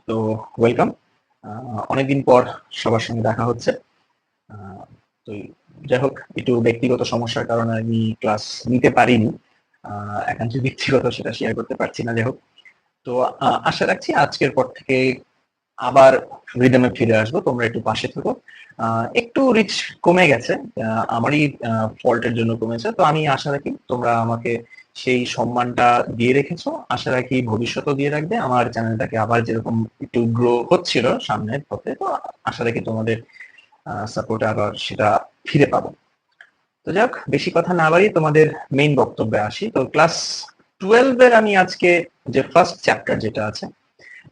তো ওয়েলকাম। অনেকদিন পর সবার সঙ্গে দেখা হচ্ছে। আহ, তো যাই হোক, একটু ব্যক্তিগত সমস্যার কারণে আমি ক্লাস নিতে পারিনি। একান্ত ব্যক্তিগত, সেটা শেয়ার করতে পারছি না। যাই হোক, তো আশা রাখছি আজকের পর থেকে আবার রিদমে ফিরে আসবো। তোমরা একটু পাশে থেকো। একটু রিচ কমে গেছে, আমারই ফল্টের জন্য কমেছে। তো আমি আশা রাখি তোমরা আমাকে সেই সম্মানটা দিয়ে রেখেছো। আশা রাখি ভবিষ্যতেও দিয়ে রাখবে। আমার চ্যানেলটাকে আবার যেরকম একটু গ্রো হচ্ছিল সামনের পথে, তো আশা রাখি তোমাদের সাপোর্টে আবার সেটা ফিরে পাবো। তো যাক, বেশি কথা না বাড়িয়ে তোমাদের মেইন বক্তব্যে আসি। তো ক্লাস 12 এর আমি আজকে যে ফার্স্ট চ্যাপ্টার যেটা আছে,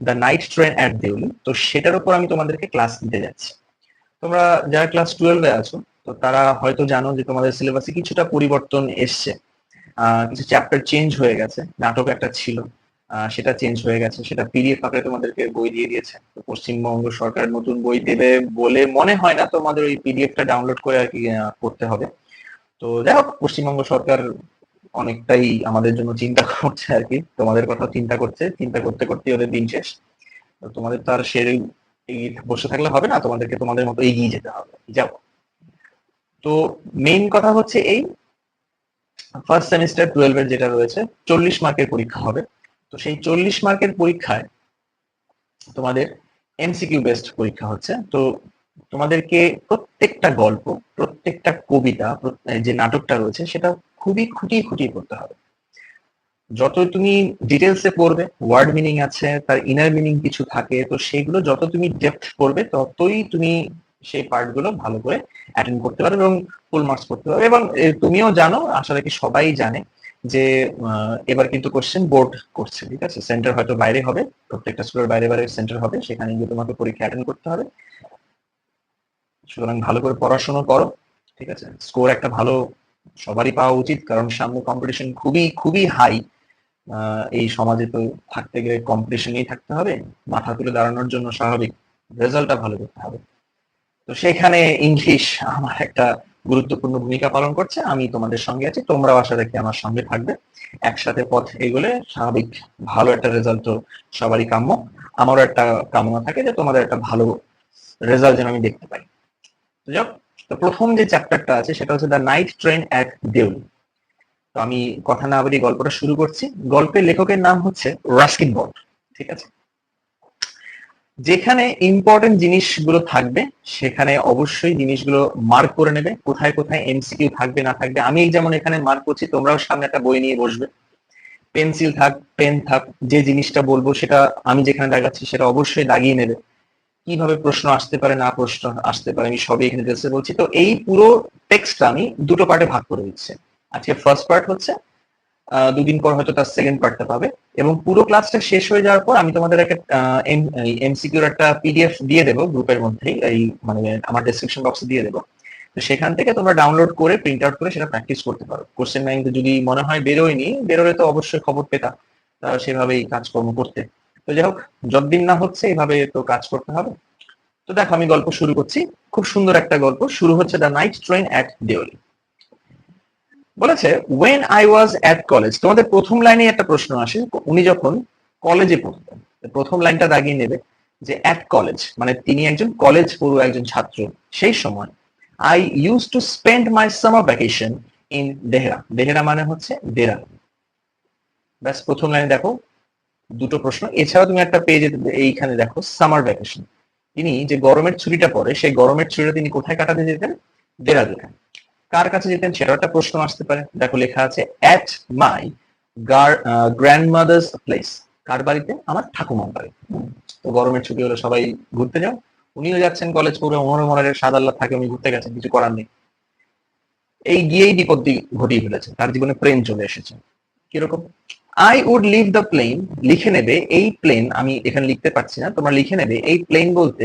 the night train at Deoli, তো সেটার উপর আমি তোমাদেরকে ক্লাস দিতে যাচ্ছি। তোমরা যারা ক্লাস 12 এ আছো, তো তারা হয়তো জানো যে তোমাদের সিলেবাসে কিছুটা পরিবর্তন এসছে। কিছু চ্যাপ্টার চেঞ্জ হয়ে গেছে। নাটক একটা ছিল, সেটা চেঞ্জ হয়ে গেছে। সেটা পিডিএফ আকারে তোমাদেরকে বই দিয়ে দিয়েছে। তো পশ্চিমবঙ্গ সরকার নতুন বই দেবে বলে মনে হয় না। তোমাদের ওই পিডিএফটা ডাউনলোড করে আর কি করতে হবে। তো যাই হোক, পশ্চিমবঙ্গ সরকার অনেকটাই আমাদের জন্য চিন্তা করছে আর কি। তোমাদের কথা চিন্তা করছে, চিন্তা করতে করতে ওদের দিন শেষ। তো তোমাদের তো আর সেই বসে থাকলে হবে না, তোমাদেরকে তোমাদের মতো এগিয়ে যেতে হবে। যাও। তো মেইন কথা হচ্ছে এই ফার্স্ট সেমিস্টার 12 এর যেটা রয়েছে, 40 মার্কের পরীক্ষা হবে। তো সেই 40 মার্কের পরীক্ষায় তোমাদের এমসিকিউ বেসড পরীক্ষা হচ্ছে। তো তোমাদেরকে প্রত্যেকটা গল্প, প্রত্যেকটা কবিতা, যে নাটকটা রয়েছে সেটা খুবই খুঁটিয়ে খুঁটিয়ে পড়তে হবে। যত তুমি ডিটেলসে পড়বে, ওয়ার্ড মিনিং আছে, তার ইনার মিনিং কিছু থাকে, তো সেগুলো যত তুমি ডেপথ পড়বে ততই তুমি সেই পার্ট গুলো ভালো করে অ্যাটেন্ড করতে পারবে এবং ফুল মার্কস করতে পারবে। এবং তুমিও জানো, আশা রাখি সবাই জানে, যে এবার কিন্তু কোশ্চেন বোর্ড করছে। ঠিক আছে, সেন্টার হয়তো বাইরে হবে, প্রত্যেকটা স্কুলের বাইরে বাইরে সেন্টার হবে, সেখানে গিয়ে তোমাকে পরীক্ষা অ্যাটেন্ড করতে হবে। সুতরাং ভালো করে পড়াশোনা করো। ঠিক আছে, স্কোর একটা ভালো সবারই পাওয়া উচিত, কারণ সামনে কম্পিটিশন খুবই খুবই হাই। এই সমাজে তো থাকতে গেলে কম্পিটিশনেই থাকতে হবে। মাথা তুলে দাঁড়ানোর জন্য স্বাভাবিক রেজাল্টটা ভালো করতে হবে। তো সেখানে ইংলিশ আমার একটা গুরুত্বপূর্ণ ভূমিকা পালন করছে। আমি তোমাদের সঙ্গে আছি, তোমরাও আশা রাখি আমার সঙ্গে থাকবে। একসাথে পথ এগোলে স্বাভাবিক ভালো একটা রেজাল্ট তো সবারই কাম্য। আমারও একটা কামনা থাকে যে তোমাদের একটা ভালো রেজাল্ট যেন আমি দেখতে পাই। তো যাক, তো প্রথম যে চ্যাপ্টারটা আছে সেটা হচ্ছে the night train at Deoli. তো আমি কথা না বলি গল্পটা শুরু করছি। গল্পের লেখকের নাম হচ্ছে রাস্কিন বন্ড। ঠিক আছে, যেখানে ইম্পর্টেন্ট জিনিসগুলো থাকবে সেখানে অবশ্যই জিনিসগুলো মার্ক করে নেবে, কোথায় কোথায় এমসিকিউ থাকবে না থাকবে। আমি যেমন এখানে মার্ক করছি, তোমরাও সামনে একটা বই নিয়ে বসবে, পেন্সিল থাক, পেন থাক, যে জিনিসটা বলবো সেটা আমি যেখানে দাগাচ্ছি সেটা অবশ্যই দাগিয়ে নেবে। কিভাবে প্রশ্ন আসতে পারে, না প্রশ্ন আসতে পারে, আমি সবই এখানে ডিটেলসে বলছি। তো এই পুরো টেক্সটটা আমি দুটো পার্টে ভাগ করে দিচ্ছি। আজকে ফার্স্ট পার্ট হচ্ছে, দুদিন পর হয়তো তার সেকেন্ড পার্টটা পাবে। এবং পুরো ক্লাসটা শেষ হয়ে যাওয়ার পর আমি তোমাদের একটা এমসিকিউর একটা পিডিএফ দিয়ে দেবো গ্রুপের মধ্যেই, এই মানে আমার ডেসক্রিপশন বক্সে দিয়ে দেবো। তো সেখান থেকে তোমরা ডাউনলোড করে প্রিন্ট আউট করে সেটা প্র্যাকটিস করতে পারো। কোশ্চেন ব্যাংক যদি মনে হয় বেরোয়নি, বেরোলে তো অবশ্যই খবর পেতাম, সেভাবেই কাজকর্ম করতে। তো যাই হোক, যতদিন না হচ্ছে এভাবে তো কাজ করতে হবে। তো দেখো, আমি গল্প শুরু করছি। খুব সুন্দর একটা গল্প শুরু হচ্ছে, the night train at Deoli. বলেছে, when I was at college. তোমাদের প্রথম লাইনে একটা প্রশ্ন আসে, উনি যখন কলেজে পড়তেন। প্রথম লাইনটা দাগিয়ে নেবে যে অ্যাট কলেজ মানে তিনি একজন কলেজ পড়ুয়া, একজন ছাত্র। সেই সময় I use to spend my summer vacation in Dehra. Dehra মানে হচ্ছে দেরা। ব্যাস, প্রথম লাইনে দেখো দুটো প্রশ্ন। এছাড়াও তুমি একটা পেজে এইখানে দেখো সামার ভ্যাকেশন, তিনি যে গরমের ছুটিটা পড়ে সেই গরমের ছুটিটা তিনি কোথায় কাটাতে যেতেন? দেরাদুনে। কার কাছে যেতেন সেটাও একটা প্রশ্ন আসতে পারে। দেখো লেখা আছে অ্যাট মাই গ্র্যান্ডমাদার্স প্লেস। কার বাড়িতে? আমার ঠাকুমার বাড়ি। তো গরমের ছুটি হলে সবাই ঘুরতে যাও, উনিও যাচ্ছেন কলেজ পড়ে, ওনারও মনের সাদ আল্লাহ থাকে, উনি ঘুরতে গেছেন, কিছু করার নেই। এই গিয়েই বিপত্তি ঘটিয়ে ফেলেছে, তার জীবনে প্লেন চলে এসেছে। কিরকম? I would leave the plain. লিখে নেবে এই প্লেন, আমি এখানে লিখতে পারছি না, তোমরা লিখে নেবে এই প্লেন বলতে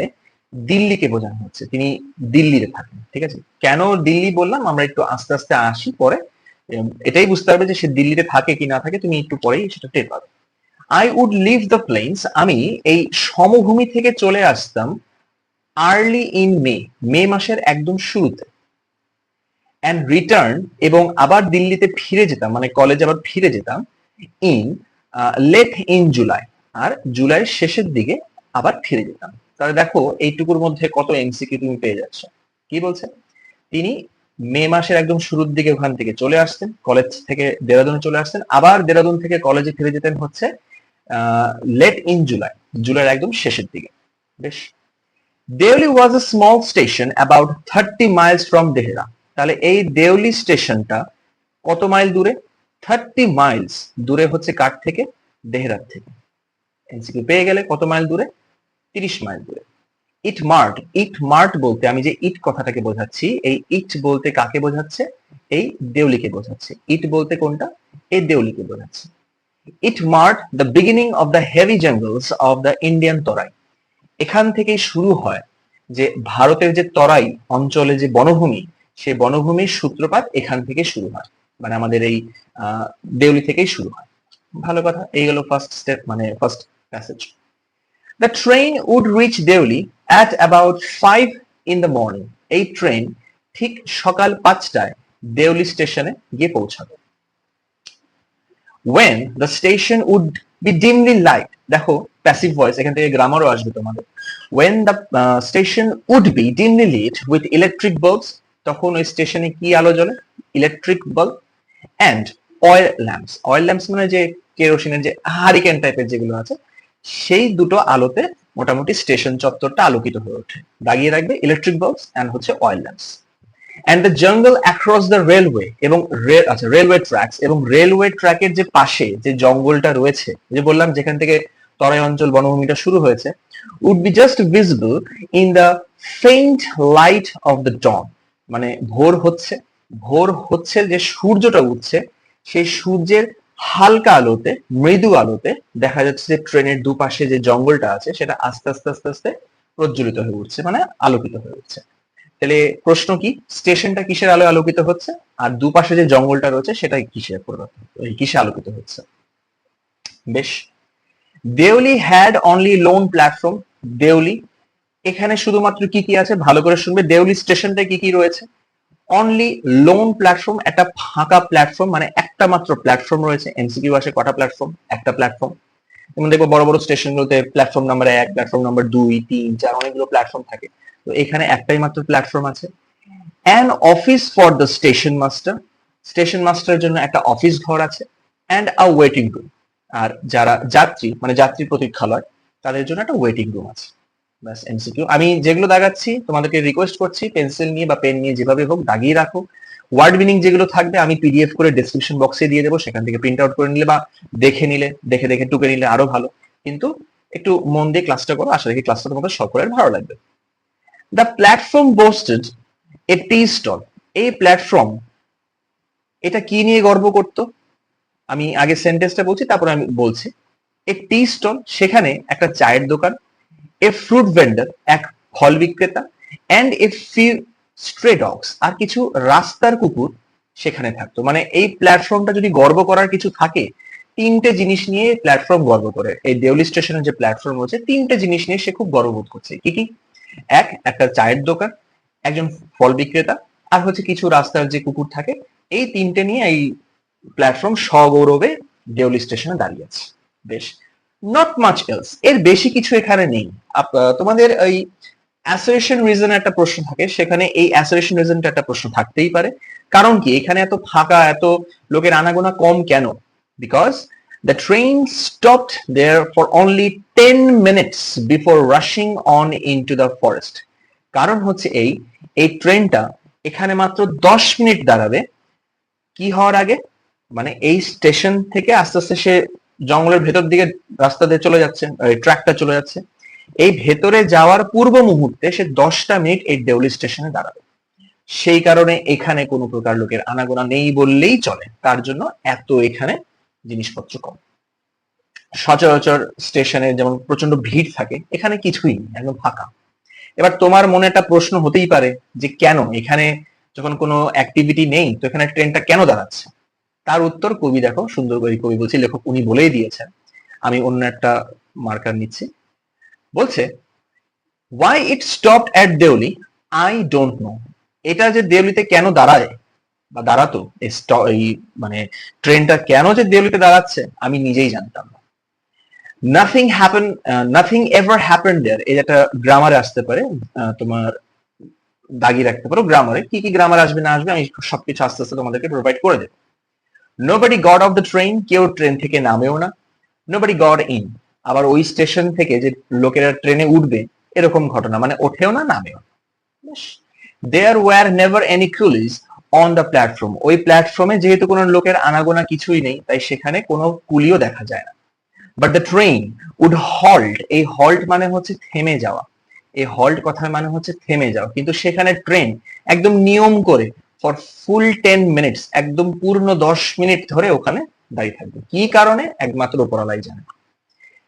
দিল্লিকে বোঝানো হচ্ছে। তিনি দিল্লিতে থাকেন। ঠিক আছে, কেন দিল্লি বললাম আমরা একটু আস্তে আস্তে আসি পরে। এটাই বুঝতে পারবে যে সে দিল্লিতে থাকে কি না থাকে, তুমি একটু পরেই সেটা টের পাবে। I would leave the plains, আমি এই সমভূমি থেকে চলে আসতাম আর্লি ইন মে, মে মাসের একদম শুরুতে। অ্যান্ড রিটার্ন, এবং আবার দিল্লিতে ফিরে যেতাম, মানে কলেজে আবার ফিরে যেতাম ইন লেট ইন জুলাই, আর জুলাইয়ের শেষের দিকে আবার ফিরে যেতাম। তাহলে দেখো এইটুকুর মধ্যে কত এমসিকিউ তুমি পেয়ে যাচ্ছ। কি বলছে, তিনি মে মাসের একদম শুরুর দিকে ওখান থেকে চলে আসতেন, কলেজ থেকে দেরাদুনে চলে আসতেন, আবার দেরাদুন থেকে কলেজে ফিরে যেতেন হচ্ছে লেট ইন জুলাই, জুলাইয়ের একদম শেষের দিকে। বেশ। Deoli was a small station about 30 miles from Dehra. তাহলে এই দেওলি স্টেশনটা কত মাইল দূরে? 30 মাইলস দূরে হচ্ছে কার থেকে? দেহরার থেকে। এমসিকিউ পেয়ে গেলে কত মাইল দূরে? 30 মাইল দূরে। ইট মার্ট বলতে আমি যে ইট কথাটাকে বোঝাচ্ছি, এই ইট বলতে কাকে বোঝাচ্ছে? এই দেউলিকে বোঝাচ্ছে। ইট বলতে কোনটা? এই দেউলিকে বোঝাচ্ছে। It marked the beginning of the heavy jungles of the Indian Terai. এখান থেকেই শুরু হয় যে ভারতের যে তরাই অঞ্চলে যে বনভূমি, সেই বনভূমির সূত্রপাত এখান থেকে শুরু হয়, মানে আমাদের এই দেউলি থেকেই শুরু হয়। ভালো কথা, এই হলো ফার্স্ট স্টেপ, মানে first passage. The train would reach Deoli at about 5 in the morning. এই ট্রেন ঠিক সকাল 5টায় দেউলি স্টেশনে গিয়ে পৌঁছাবে। When the station would be dimly light, দেখো প্যাসিভ ভয়েস, এখান থেকে গ্রামারও আসবে তোমাদের। When the station would be dimly lit with electric bulbs, তখন ওই স্টেশনে কি আলো জ্বলে? Electric bulb and oil lamps. Oil lamps মানে যে কেরোসিনের যে হারিকেন টাইপের যেগুলো আছে, সেই দুটো আলোতে মোটামুটি স্টেশন চত্বরটা আলোকিত হয়ে ওঠে। দাগিয়ে রাখবে ইলেকট্রিক বাল্বস অ্যান্ড হচ্ছে oil lamps. And the jungle across the railway, এবং রেলওয়ে ট্র্যাকস, এবং রেলওয়ে ট্র্যাকের যে পাশে যে জঙ্গলটা রয়েছে, যে বললাম যেখান থেকে তরাই অঞ্চল বনভূমিটা শুরু হয়েছে, would be just visible in the faint light of the dawn. মানে ভোর হচ্ছে যে সূর্যটা উঠছে, সেই সূর্যের হালকা আলোতে, মৃদু আলোতে দেখা যাচ্ছে যে ট্রেনের দুপাশে যে জঙ্গলটা আছে সেটা আস্তে আস্তে আস্তে আস্তে প্রজ্বলিত হয়ে উঠছে, মানে আলোকিত হয়ে উঠছে। তাহলে প্রশ্ন কি, স্টেশনটা কিসের আলো আলোকিত হচ্ছে, আর দুপাশে যে জঙ্গলটা রয়েছে সেটা কিসে আলোকিত হচ্ছে? বেশ। Deoli had only lone platform. Deoli এখানে শুধুমাত্র কি কি আছে ভালো করে শুনবে, দেউলি স্টেশনটা কি কি রয়েছে? অনলি লোন প্ল্যাটফর্ম, একটা ফাঁকা প্ল্যাটফর্ম, মানে একটা মাত্র প্ল্যাটফর্ম রয়েছে। এমসিকিউ আসে কটা প্ল্যাটফর্ম? একটা প্ল্যাটফর্ম। যেমন দেখবো বড় বড় স্টেশনগুলোতে প্ল্যাটফর্ম নাম্বার 1, প্ল্যাটফর্ম নাম্বার 2, 3, 4 অনেকগুলো প্ল্যাটফর্ম থাকে, তো এখানে একটাই মাত্র প্ল্যাটফর্ম আছে। An office for the station master, station মাস্টারের জন্য একটা অফিস ঘর আছে। অ্যান্ড আ ওয়েটিং রুম, আর যারা যাত্রী মানে যাত্রী প্রতীক্ষালয়, তাদের জন্য একটা ওয়েটিং রুম আছে। ব্যাস এমসিকিউ। আমি যেগুলো দাগাচ্ছি তোমাদেরকে রিকোয়েস্ট করছি পেন্সিল নিয়ে বা পেন নিয়ে যেভাবে হোক দাগিয়ে রাখো। ওয়ার্ড মিনিং যেগুলো থাকবে আমি পিডিএফ করে ডেসক্রিপশন বক্সে দিয়ে দেবো, সেখান থেকে প্রিন্ট আউট করে নিলে বা দেখে দেখে টুকে নিলে আরো ভালো। কিন্তু একটু মন দিয়ে ক্লাসটা করো, আশা রাখি ক্লাসটা তোমাদের সকলের ভালো লাগবে। The platform boasted a tea stall. এই প্ল্যাটফর্ম এটা কি নিয়ে গর্ব করতো? আমি আগে সেন্টেন্সটা বলছি, তারপরে আমি বলছি। এ টি স্টল, সেখানে একটা চায়ের দোকান। এ ফ্রুট ভেন্ডার, এক ফল বিক্রেতা। And a few stray dogs, আর কিছু রাস্তার কুকুর সেখানে থাকতো। মানে এই প্ল্যাটফর্মটা যদি গর্ব করার কিছু থাকে, তিনটে জিনিস নিয়ে প্ল্যাটফর্ম গর্ব করে। এই দেউলি স্টেশনের যে প্ল্যাটফর্ম রয়েছে, তিনটে জিনিস নিয়ে সে খুব গর্ববোধ করছে। কি কি? একটা চায়ের দোকান, একজন ফল বিক্রেতা, আর হচ্ছে কিছু রাস্তার যে কুকুর থাকে। এই তিনটে নিয়ে এই প্ল্যাটফর্ম সগৌরবে দেউলি স্টেশনে দাঁড়িয়ে আছে। বেশ। নট মাচ এলস, এর বেশি কিছু এখানে নেই। তোমাদের এই অ্যাসোসিয়েশন রিজন একটা প্রশ্ন থাকে, সেখানে এই অ্যাসোসিয়েশন রিজনটা একটা প্রশ্ন থাকতেই পারে। কারণ কি এখানে এত ফাঁকা, এত লোকের আনাগোনা কম কেন? Because the train stopped there for only 10 minutes before rushing on into the forest. কারণ হচ্ছে এই ট্রেনটা এখানে মাত্র 10 মিনিট দাঁড়াবে কি হওয়ার আগে, মানে এই স্টেশন থেকে আস্তে আস্তে সে জঙ্গলের ভেতর দিকে রাস্তা দিয়ে চলে যাচ্ছে, ট্র্যাকটা চলে যাচ্ছে। এই ভেতরে যাওয়ার পূর্ব মুহূর্তে সে 10টা মিনিট এই দেউলি স্টেশনে দাঁড়াবে। সেই কারণে এখানে কোনো প্রকার লোকের আনাগোনা নেই বললেই চলে, তার জন্য এত এখানে জিনিসপত্র কম। সচরাচর স্টেশনে যেমন প্রচন্ড ভিড় থাকে, এখানে কিছুই নেই, একদম ফাঁকা। এবার তোমার মনে একটা প্রশ্ন হতেই পারে যে কেন এখানে যখন কোনো অ্যাক্টিভিটি নেই, তো এখানে ট্রেনটা কেন দাঁড়াচ্ছে? তার উত্তর কবি দেখো সুন্দর করে, কবি বলছি, লেখক উনি বলেই দিয়েছেন। আমি অন্য একটা মার্কার নিচ্ছি। বলছে why it stopped at Deuli I don't know. এটা যে দেউলিতে কেন দাঁড়ায় বা দাঁড়াতো, এই মানে ট্রেনটা কেন যে দেউলিতে দাঁড়াচ্ছে আমি নিজেই জানতাম না। Nothing happen, nothing ever happen there, এই একটা গ্রামারে আসতে পারে, তোমার দাগি রাখতে পারো গ্রামারে, কি কি গ্রামার আসবে না আসবে আমি সবকিছু আস্তে আস্তে তোমাদেরকে প্রোভাইড করে দেবো। Nobody got off the train, কেউ ট্রেন থেকে নামেও না। নোবডি গট ইন, আবার ওই স্টেশন থেকে যে লোকেরা ট্রেনে উঠবে এরকম ঘটনা, মানে ওঠেও না নামেও না। There were never any coolies on the platform, ওই প্ল্যাটফর্মে যেহেতু কোনো লোকের আনাগোনা কিছুই নেই তাই সেখানে কোনো কুলিও দেখা যায় না। But the train would halt, এই হল্ট মানে হচ্ছে থেমে যাওয়া, এই হল্ট কথার মানে হচ্ছে থেমে যাওয়া, কিন্তু সেখানে ট্রেন একদম নিয়ম করে ফর ফুল 10 মিনিটস, একদম পূর্ণ 10 মিনিট ধরে ওখানে দাঁড়িয়ে থাকবে। কি কারণে একমাত্র উপরওয়ালাই জানে।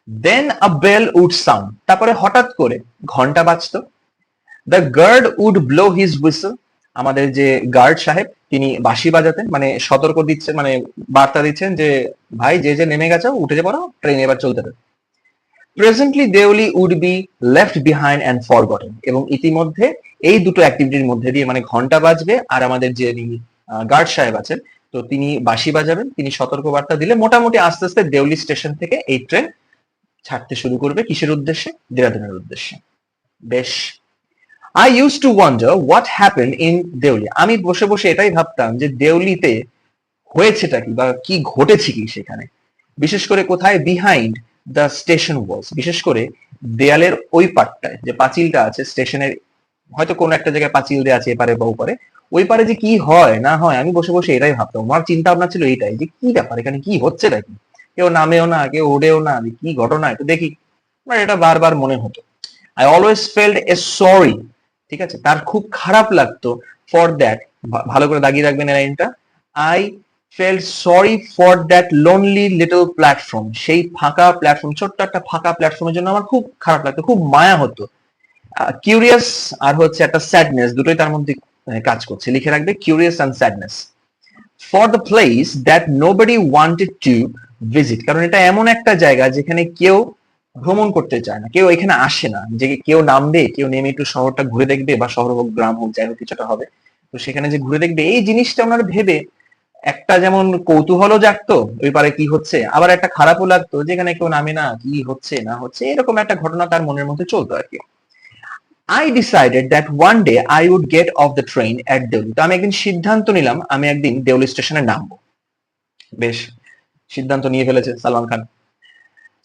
Then a bell would sound, তারপরে হঠাৎ করে ঘন্টা বাজতো। The guard would blow his whistle, আমাদের যে গার্ড সাহেব তিনি বাঁশি বাজাতেন, মানে সতর্ক দিচ্ছেন, মানে বার্তা দিচ্ছেন যে ভাই যে যে নেমে গেছো উঠে যে পড়ো, ট্রেন এবার চলতে হবে। Presently Deoli would be left behind and forgotten, এবং ইতিমধ্যে এই দুটো অ্যাক্টিভিটির মধ্যে দিয়ে, মানে ঘন্টা বাজবে আর আমাদের যে গার্ড সাহেব আছেন তো তিনি বাঁশি বাজাবেন, তিনি সতর্ক বার্তা দিলে মোটামুটি আস্তে আস্তে দেউলি স্টেশন থেকে এই ট্রেন ছাড়তে শুরু করবে। কিসের উদ্দেশ্যে? দেরাদুনের উদ্দেশ্যে। বেশ, I use to wonder what happen in Deoli, আমি বসে বসে এটাই ভাবতাম যে দেউলিতে হয়েছেটা কি বা কি ঘটেছে কি সেখানে, বিশেষ করে কোথায়, বিহাইন্ড দ্য স্টেশন ওয়ালস, বিশেষ করে দেয়ালের ওই পাটটায় যে পাঁচিলটা আছে স্টেশনের, হয়তো কোনো একটা জায়গায় পাঁচিল দেওয়া আছে এপারে বা ওপারে, ওই পারে যে কি হয় না হয় আমি বসে বসে এটাই ভাবতাম। আমার চিন্তা ভাবনা ছিল এইটাই যে কি ব্যাপার, এখানে কি হচ্ছে নাকি, কেউ নামেও না কেউ ওঠেও না, কি ঘটনা একটু দেখি। আমার এটা বারবার মনে হতো। I always felt a sorry, ঠিক আছে, তার খুব খারাপ লাগতো ফর দ্যাট, ভালো করে দাগিয়ে রাখবেন এই লাইনটা, I felt sorry for that lonely little platform, সেই ফাঁকা প্ল্যাটফর্ম, ছোট্ট একটা ফাঁকা প্ল্যাটফর্মের জন্য আমার খুব খারাপ লাগতো, খুব মায়া হতো। কিউরিয়াস আর হচ্ছে একটা স্যাডনেস, দুটোই তার মধ্যে কাজ করছে, লিখে রাখবে curious and sadness. For the place that nobody wanted to visit, কারণ এটা এমন একটা জায়গা যেখানে কেউ ভ্রমণ করতে চায় না, কেউ এখানে আসে না, যে কেউ নামবে, কেউ নেমে একটু শহরটা ঘুরে দেখবে, বা শহর হোক গ্রাম হোক যাই হোক কিছুটা হবে, তো সেখানে যে ঘুরে দেখবে এই জিনিসটা ওনার ভেবে একটা যেমন কৌতূহলও জাগতো ওই পারে কি হচ্ছে, আবার একটা খারাপও লাগতো যেখানে কেউ নামে না, কি হচ্ছে না হচ্ছে এরকম একটা ঘটনা তার মনের মধ্যে চলতো আর কি। I decided that one day I would get off the train at Deoli, তো আমি একদিন সিদ্ধান্ত নিলাম আমি একদিন দেউলি স্টেশনে নামবো। বেশ, সিদ্ধান্ত নিয়ে ফেলেছে Salman Khan.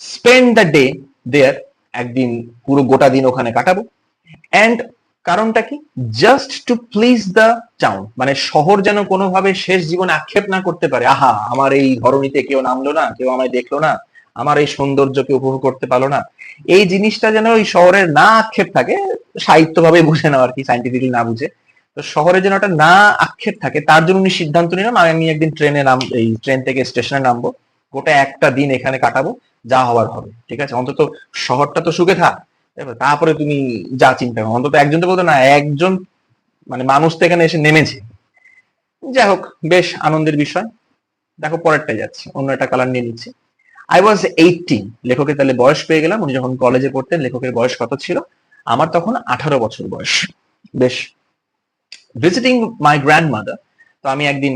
Spend the day there, একদিন পুরো গোটা দিন ওখানে কাটাবো। এন্ড কারণটা কি? Just to please the town, মানে শহর যেন কোনোভাবে শেষ জীবনে আক্ষেপ না করতে পারে, আহা আমার এই ধরনীতে কেউ নামলো না, কেউ আমায় দেখলো না, আমার এই সৌন্দর্যকে উপভোগ করতে পারলো না, এই জিনিসটা যেন ওই শহরের না আক্ষেপ থাকে, সাহিত্য ভাবে বুঝে নাও আর কি, সাইন্টিফিক্যালি না বুঝে, তো শহরে যেন ওটা না আক্ষেপ থাকে তার জন্য উনি সিদ্ধান্ত নিলাম আমি একদিন এই ট্রেন থেকে স্টেশনে নামবো, গোটা একটা দিন এখানে কাটাবো, যা হওয়ার হবে, ঠিক আছে, অন্তত শহরটা তো সুখে থাক, তারপরে তুমি যা চিন্তা করো, অন্তত একজন তো বলতো না একজন মানে মানুষ তো এখানে এসে নেমেছে। যাই হোক, বেশ আনন্দের বিষয়। দেখো পরেরটাই যাচ্ছে, অন্য একটা কালার নিয়ে নিচ্ছি। আই ওয়াজ 18, লেখকের তাহলে বয়স পেয়ে গেলাম, উনি যখন কলেজে পড়তেন লেখকের বয়স কত ছিল? আমার তখন 18 বছর বয়স। বেশ, ভিজিটিং মাই গ্র্যান্ডমাদার, তো আমি একদিন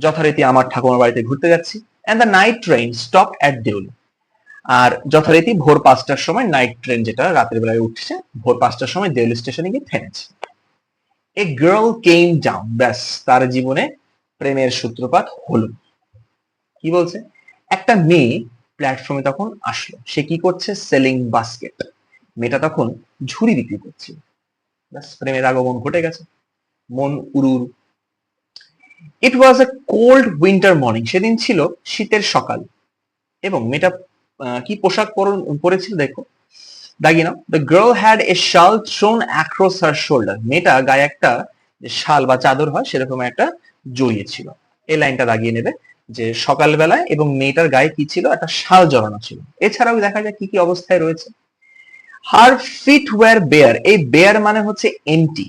যথারীতি আমার ঠাকুমার বাড়িতে ঘুরতে যাচ্ছি। And the night train stop at Deoli, আর যথারীতি ভোর 5টার সময় নাইট ট্রেন যেটা রাতের বেলায় উঠছে, ভোর 5টার সময় দেউলি স্টেশনে গিয়ে থেমেছে। এ গার্ল কেম ডাউন, ব্যাস তার জীবনে প্রেমের সূত্রপাত হলো। কি বলছে? একটা মেয়ে প্ল্যাটফর্মে তখন আসলো, সে কি করছে? সেলিং বাস্কেট, মেয়েটা তখন ঝুড়ি বিক্রি করছে। ব্যাস প্রেমের আগমন ঘটে গেছে, মন উড়ুর। ইট ওয়াজ এ কোল্ড উইন্টার মর্নিং, সেদিন ছিল শীতের সকাল, এবং মেয়েটা কি পোশাক পরেছিল দেখো, দাগিয়ে নাও। দ্য গার্ল হ্যাড এ শাল থ্রোন অ্যাক্রস হার শোল্ডার, মেয়েটা গায়ে একটা যে শাল বা চাদর হয় সেরকম একটা জড়িয়েছিল। এই লাইনটা দাগিয়ে নেবে যে সকালবেলায় এবং মেয়েটার গায়ে কি ছিল? একটা শাল জড়ানো ছিল। এছাড়াও দেখা যায় কি কি অবস্থায় রয়েছে। হার ফিট ওয়ার বেয়ার, এই বেয়ার মানে হচ্ছে এমটি।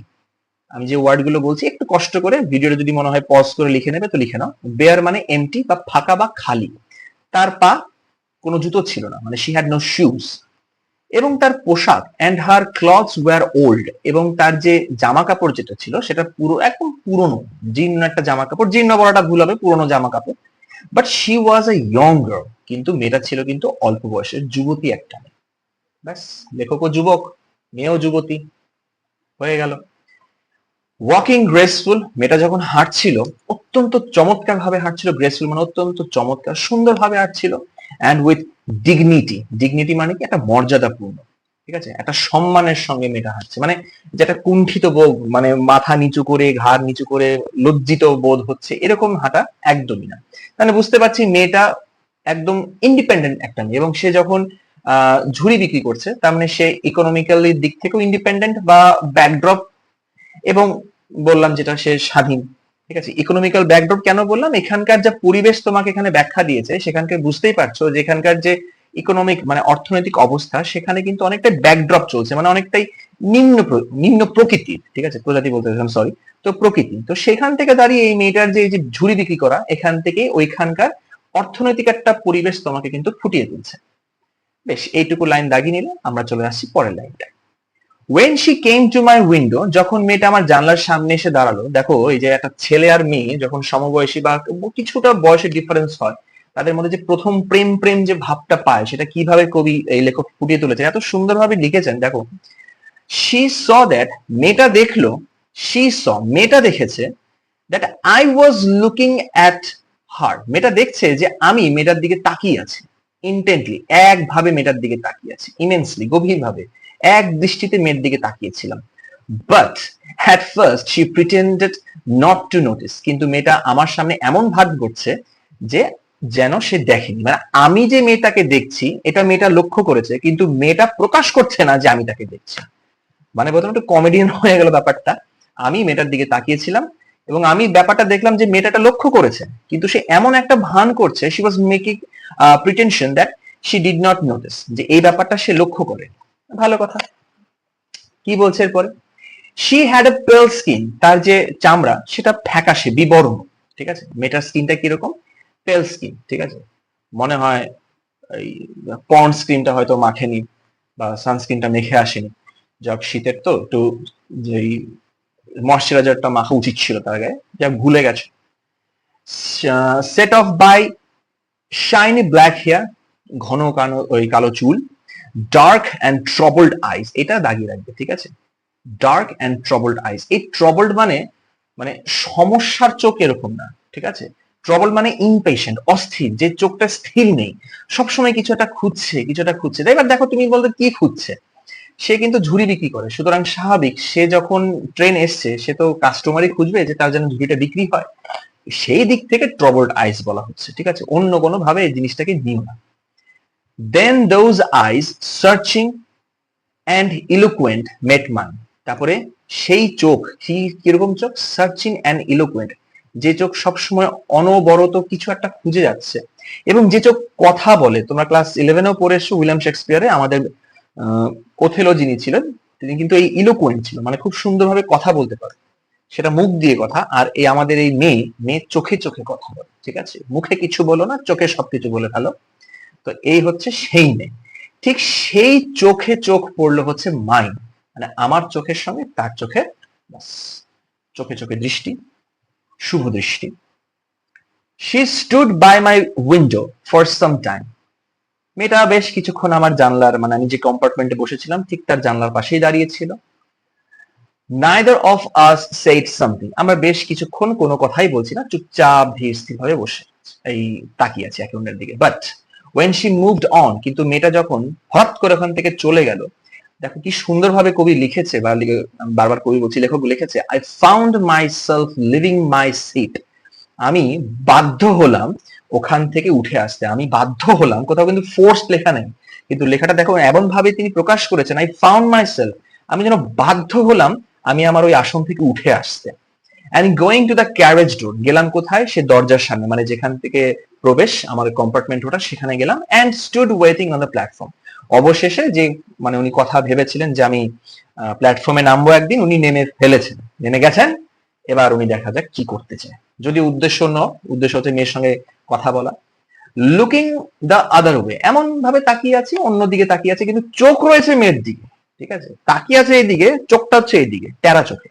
আমি যে ওয়ার্ড গুলো বলছি একটু কষ্ট করে ভিডিওটা যদি মনে হয় পজ করে লিখে নেবে তো লিখে নাও। বেয়ার মানে এমটি বা ফাঁকা বা খালি। তার পা কোনো জুতো ছিল না, মানে শি হ্যাড নো শুজ। এবং তার পোশাক and her clothes were old, এবং তার যে জামা কাপড় যেটা ছিল সেটা পুরো একদম পুরনো, জীর্ণ একটা জামা কাপড়, জীর্ণ বলাটা ভুল হবে, পুরনো জামা কাপড়। But she was a young girl, কিন্তু মেয়েটা ছিল কিন্তু অল্প বয়সের যুবতী একটা মেয়ে। ব্যাস, লেখকও যুবক, মেয়েও যুবতী, হয়ে গেল। ওয়াকিং গ্রেসফুল, মেয়েটা যখন হাঁটছিল অত্যন্ত চমৎকার ভাবে হাঁটছিল, গ্রেসফুল মানে অত্যন্ত চমৎকার সুন্দর ভাবে হাঁটছিল, অ্যান্ড উইথ ডিগনিটি, ডিগনিটি মানে কি, একটা মর্যাদাপূর্ণ, ঠিক আছে, একটা সম্মানের সঙ্গে মেয়েটা হাঁটছে, মানে যেটা কুণ্ঠিত বোধ, মানে মাথা নিচু করে ঘাড় নিচু করে লজ্জিত বোধ হচ্ছে, এরকম হাঁটা একদমই না। মানে বুঝতে পারছি মেয়েটা একদম ইন্ডিপেন্ডেন্ট একটা মেয়ে, এবং সে যখন ঝুড়ি বিক্রি করছে তার মানে সে ইকোনমিক্যালি দিক থেকেও ইন্ডিপেন্ডেন্ট বা ব্যাকড্রপ, এবং বললাম যেটা সে স্বাধীন, ঠিক আছে। ইকোনমিক্যাল ব্যাকড্রপ কেন বললাম, এখানকার যা পরিবেশ তোমাকে এখানে ব্যাখ্যা দিয়েছে সেখানকার বুঝতেই পারছো যে এখানকার যে ইকোনমিক মানে অর্থনৈতিক অবস্থা, সেখানে কিন্তু অনেকটাই ব্যাকড্রপ চলছে, মানে অনেকটাই নিম্ন প্রকৃতির, ঠিক আছে, প্রজাতি বলতে সরি, তো প্রকৃতি, তো সেখান থেকে দাঁড়িয়ে এই মেয়েটার যে এই যে ঝুড়ি বিক্রি করা, এখান থেকে ওইখানকার অর্থনৈতিক একটা পরিবেশ তোমাকে কিন্তু ফুটিয়ে তুলছে। বেশ, এইটুকু লাইন দাগিয়ে নিলে আমরা চলে আসছি পরের লাইনটা। when she came to my window, যখন মেয়েটা আমার জানলার সামনে এসে দাঁড়ালো, দেখো এই যে একটা ছেলে আর মেয়ে যখন সমবয়সী বা কিছুটা বয়সের ডিফারেন্স হয়, তাদের মধ্যে যে প্রথম প্রেম প্রেম যে ভাবটা পায়, সেটা কিভাবে কবি এই লেখক ফুটিয়ে তুলেছেন, এত সুন্দরভাবে লিখেছেন। দেখো, she saw that, মেয়েটা দেখলো, she saw, মেয়েটা দেখেছে, that I was looking at her, মেয়েটা দেখছে যে আমি মেয়েটার দিকে তাকিয়ে আছি, ইন্টেন্টলি, একভাবে মেয়েটার দিকে তাকিয়ে আছি, ইমেন্সলি, গভীরভাবে এক দৃষ্টিতে মেয়ের দিকে তাকিয়েছিলাম। But at first she pretended not to notice, কিন্তু মেয়েটা আমার সামনে এমন ভাব করছে যে যেন সে দেখেনি, মানে আমি যে মেয়েটাকে দেখছি এটা মেয়েটা লক্ষ্য করেছে, কিন্তু মেয়েটা প্রকাশ করছে না যে আমি তাকে দেখছি। মানে প্রথমে একটু কমেডিয়ান হয়ে গেল ব্যাপারটা। আমি মেয়েটার দিকে তাকিয়েছিলাম এবং আমি ব্যাপারটা দেখলাম যে মেয়েটা লক্ষ্য করেছে, কিন্তু সে এমন একটা ভান করছে, she was making pretension that she did not notice, যে এই ব্যাপারটা সে লক্ষ্য করে। ভালো কথা, কি বলছে এরপরে, শি হ্যাড এ পেল স্কিন, তার যে চামড়া সেটা ফ্যাকাশে বিবর্ণ, ঠিক আছে, মেয়েটার স্কিনটা কিরকম, পেল স্কিন, ঠিক আছে, মনে হয় এই পন্ডস ক্রিমটা হয়তো মাখেনি বা সানস্ক্রিনটা মেখে আসেনি, যাক শীতের তো একটু যে ময়শ্চারাইজারটা মাখা উচিত ছিল তার গায়ে, যা ভুলে গেছে। Set off by shiny black hair, ঘন কালো ওই কালো চুল, ডার্ক অ্যান্ড ট্রাবলড আইস, এটা দাগিয়ে রাখবে, ঠিক আছে, ডার্ক অ্যান্ড ট্রাবলড আইস, এই ট্রাবলড মানে মানে সমস্যার চোখ এরকম না, ঠিক আছে, ট্রাবল মানে ইমপেশেন্ট, অস্থির, যে চোখটা স্থির নেই, সবসময় কিছু একটা খুঁজছে, কিছু একটা খুঁজছে। তাই এবার দেখো তুমি বলতে কি খুঁজছে, সে কিন্তু ঝুড়ি বিক্রি করে, সুতরাং স্বাভাবিক সে যখন ট্রেন এসছে সে তো কাস্টমারই খুঁজবে যে তার যেন ঝুড়িটা বিক্রি হয়, সেই দিক থেকে ট্রাবলড আইস বলা হচ্ছে, ঠিক আছে, অন্য কোনো ভাবে এই জিনিসটাকে নিও না। Then those eyes searching and eloquent met mine, তারপরে সেই চোখ, সেই কিরকম চোখ, সার্চিং অ্যান্ড ইলোকুয়েন্ট, যে চোখ সবসময় অনবরত কিছু একটা খুঁজে যাচ্ছে, এবং যে চোখ কথা বলে, তোমরা ক্লাস 11-এও পড়ে এসছো উইলিয়াম শেক্সপিয়ারে, আমাদের ওথেলো যিনি ছিলেন তিনি কিন্তু এই ইলোকুয়েন্ট ছিল, মানে খুব সুন্দরভাবে কথা বলতে পারে, সেটা মুখ দিয়ে কথা, আর এই আমাদের এই মেয়ে, মেয়ে চোখে চোখে কথা বলে, ঠিক আছে, মুখে কিছু বলো না, চোখে সবকিছু বলে ফেলো। তো এই হচ্ছে সেই মেয়ে, ঠিক সেই চোখে চোখ পড়লো হচ্ছে মাইন্ড, মানে আমার চোখের সঙ্গে তার চোখে, বাস, চোখে চোখে দৃষ্টি, শুভ দৃষ্টি। She stood by my window for some time, মেয়েটা বেশ কিছুক্ষণ আমার জানলার, মানে আমি যে কম্পার্টমেন্টে বসেছিলাম ঠিক তার জানলার পাশেই দাঁড়িয়েছিল। Neither of us said something, আমরা বেশ কিছুক্ষণ কোনো কথাই বলছি না, চুপচাপ ধীর স্থির ভাবে বসে এই তাকিয়ে আছি একে অন্যের দিকে। But when she moved on, কিন্তু মেয়েটা যখন হঠাৎ করে ওখান থেকে চলে গেল, দেখো কি সুন্দরভাবে কবি লিখেছে, বা বারবার কবি বলছি, লেখক লিখেছে, I found my self living my seat, আমি বাধ্য হলাম ওখান থেকে উঠে আসতে, আমি বাধ্য হলাম, কোথাও কিন্তু ফোর্সড লেখা নেই, কিন্তু লেখাটা দেখো এমন ভাবে তিনি প্রকাশ করেছেন, আই ফাউন্ড মাই সেলফ, আমি যেন বাধ্য হলাম আমি আমার ওই আসন থেকে উঠে আসতে। And going to the carriage door, গেলাম কোথায়, সে দরজার সামনে, মানে যেখান থেকে প্রবেশ আমাদের কম্পার্টমেন্ট ওটা, সেখানে গেলাম। And stood waiting on the platform, অবশেষে যে মানে উনি কথা ভেবেছিলেন যে আমি প্ল্যাটফর্মে নামবো একদিন, উনি নেমে ফেলেছেন, নেমে গেছেন, এবার উনি দেখা যাক কি করতে চায়, যদি উদ্দেশ্য উদ্দেশ্য হচ্ছে মেয়ের সঙ্গে কথা বলা। লুকিং দ্য আদার ওয়ে, এমন ভাবে তাকিয়ে আছি, অন্যদিকে তাকিয়ে আছে, কিন্তু চোখ রয়েছে মেয়ের দিকে, ঠিক আছে, তাকিয়ে আছে এইদিকে, চোখটা হচ্ছে এইদিকে, টেরা চোখে।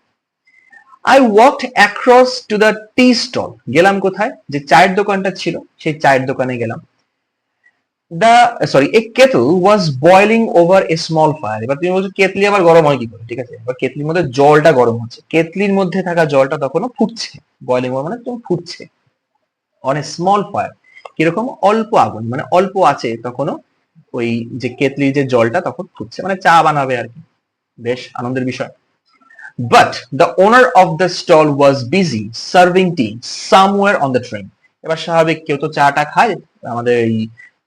I walked across to the tea stall, গেলাম কোথায়, যে চায়ের দোকানটা ছিল সেই চায়ের দোকানে গেলাম। The sorry A Kettle was boiling over a small fire. এবার তুমি বলছো কেতলি আবার গরম হয় কি করে, ঠিক আছে, এবার কেতলির মধ্যে জলটা গরম হচ্ছে, কেতলির মধ্যে থাকা জলটা তখনও ফুটছে, বয়লিং ওভার মানে তুমি ফুটছে, অন এ স্মল ফায়ার, কিরকম, অল্প আগুন, মানে অল্প আছে তখনও ওই যে কেতলির যে জলটা তখন ফুটছে, মানে চা বানাবে আর কি, বেশ আনন্দের বিষয়। But the owner of the stall was busy serving tea somewhere on the train. এবার স্বাভাবিক, কেউ তো চাটা খায় আমাদের এই